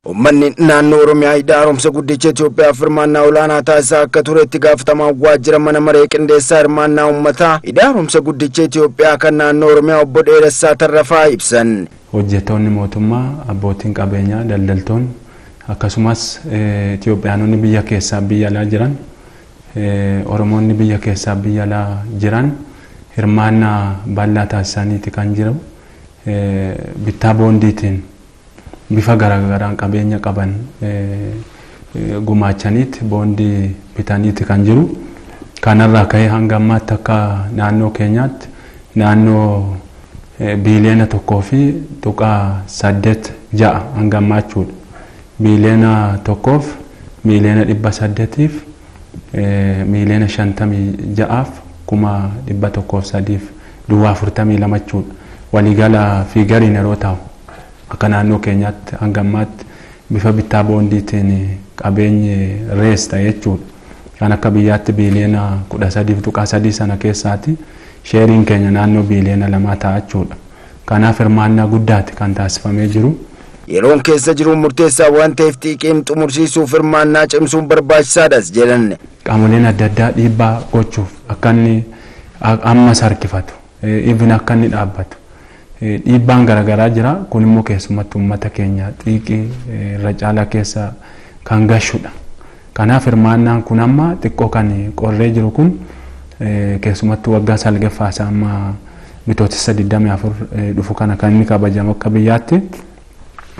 Uummanni naannoo Oromiyaa hidha haaromsa guddicha Itoophiyaa firmaannaa olaanaa taasisaa akka turetti gaafatamaa waajjira mana maree qindeessaa hirmaannaa uummataa hidha haaromsa guddicha Itoophiyaa kan naannoo Oromiyaa obbo Dheeressaa Tarrafaa ibsan. Hojjettoonni mootummaa, abbootiin qabeenyaa, daldaltoonni akkasumas Itoophiyaanonni biyya keessaa biyya alaa jiran, Oromoonni biyya keessaa biyya alaa jiran hirmaannaa bal'aa taasisaniiti kan jiru. Bittaa boondiitiin bifa garagaraan qabeenya qaban gumaachaniiti boondii bitaniiti kan jiru. Kanarraa ka'ee hanga ammaatti akka naannoo keenyaatti naannoo biiliyoona 1.86 hanga ammaachuudha. Biiliyoona 1 miiliyoona 800 miiliyoona 56,103 duwwaa 42 jechuudha. Waliigala fiigariin yeroo ta'u akka naannoo keenyaatti hanga ammaatti bifa bittaa boondiitiin qabeenyi rees ta'e jechuudha. Kan akka biyyaatti biiliyoona 13.3 sana keessaati sheeriin keenya naannoo biiliyoona 2 ta'a jechuudha. Kanaaf hirmaannaa guddaati kan taasifamee jiru. Yeroon keessa jiru murteessaa waan ta'eef xiqqeen xumursiisuuf hirmaannaa cimsuun barbaachisaadhas jedhan. Qaamoleen adda addaa dhiibbaa gochuuf akka inni ammas harkifatu, even akka inni dhaabbatu. Dhiibbaan garagaraa jira. Kun immoo keessumatti uummata keenya xiqqii irra caalaa keessa kan gashudha. Kanaaf hirmaannaan kun amma xiqqoo kan qorree jiru kun keessumatti waggaa salgaffaasaa amma bitootessa 24 dhufu kana kan inni kabajamu akka biyyaatti.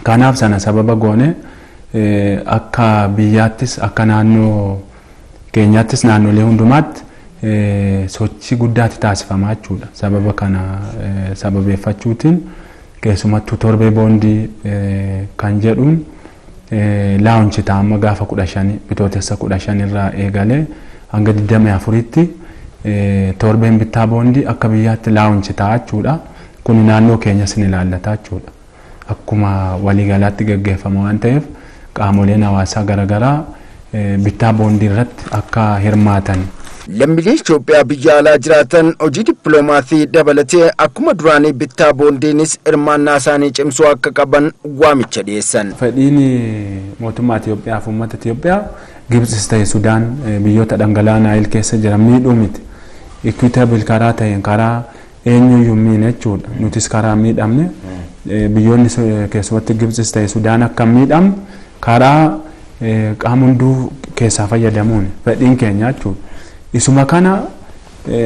Kanaaf sana sababa goone akka biyyaattis akka naannoo keenyaattis naannolee hundumaatti sochii guddaatti taasifamaa jechuudha. Sababa kana sababeeffachuutiin keessumattuu torbee boondii kan jedhuun laawunchi taa'ama gaafa 15 bitootessa 15 irraa eegalee hanga 24tti torbeen bittaa boondii akka biyyaatti laawunchi ta'a jechuudha. Kun naannoo keenyas ni ilaallata jechuudha. Akkuma waliigalaatti gaggeeffama waan ta'eef qaamoleen hawaasaa garagaraa bittaa boondii irratti akka hirmaatan. Lammiileen Itoophiyaa biyya alaa jiraatan hojii dippiloomaasii dabalatee akkuma duraanii bittaa boondiinis hirmaannaa isaanii cimsuu akka qaban waamicha dhiyeessan. Fedhiin mootummaa Itoophiyaa fi uummata Itoophiyaa Gibxis ta'e Sudaan biyyoota dhangala'aa Naayil keessa jiran miidhuu miti. Equitable karaa ta'een karaa eenyuyyuu miidhe jechuudha. Nutis karaa miidhamne biyyoonni keessumatti Gibxis ta'e Sudaan akka miidhamne karaa qaama hunduu keessaa fayyadamuun fedhiin keenya jechuudha. Isuma kana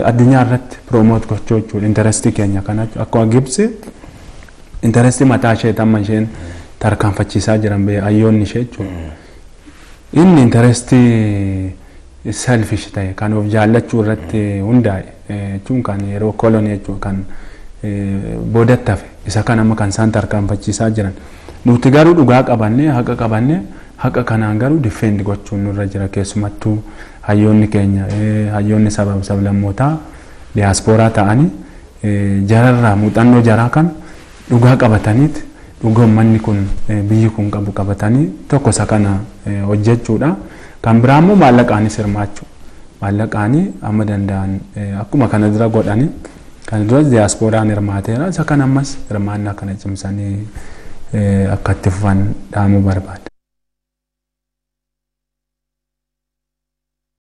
addunyaa irratti promote gochuu jechuudha. Interestii keenya kana akkuma Gibxi interestii mataa ishee tamma isheen tarkaanfachiisaa jiran hayyoonni ishee jechuudha. Inni interestii selfish ta'e kan of jaallachuu irratti hundaa'e jechuun kan yeroo kolonii jechuudha kan boodatti hafe isa kan amma kan isaan tarkaanfachiisaa jiran. Nuti garuu dhugaa qabannee haqa qabannee haqa kanaan garuu defend gochuun nurra jira. Keessumattuu hayyoonni keenya hayyoonni sablammootaa diaasporaa ta'anii jararraa muuxannoo jaraa kan dhugaa qabataniiti dhugaa uummanni kun biyyi kun qabu qabatanii tokko isa kana hojjechuudha. Kan biraa immoo maallaqaanis hirmaachuu. Maallaqaanii amma danda'an akkuma kana dura godhanii kan dura diaasporaan hirmaateera. Isa kan ammas hirmaannaa kana cimsanii akka itti fufan dhaamuu barbaada.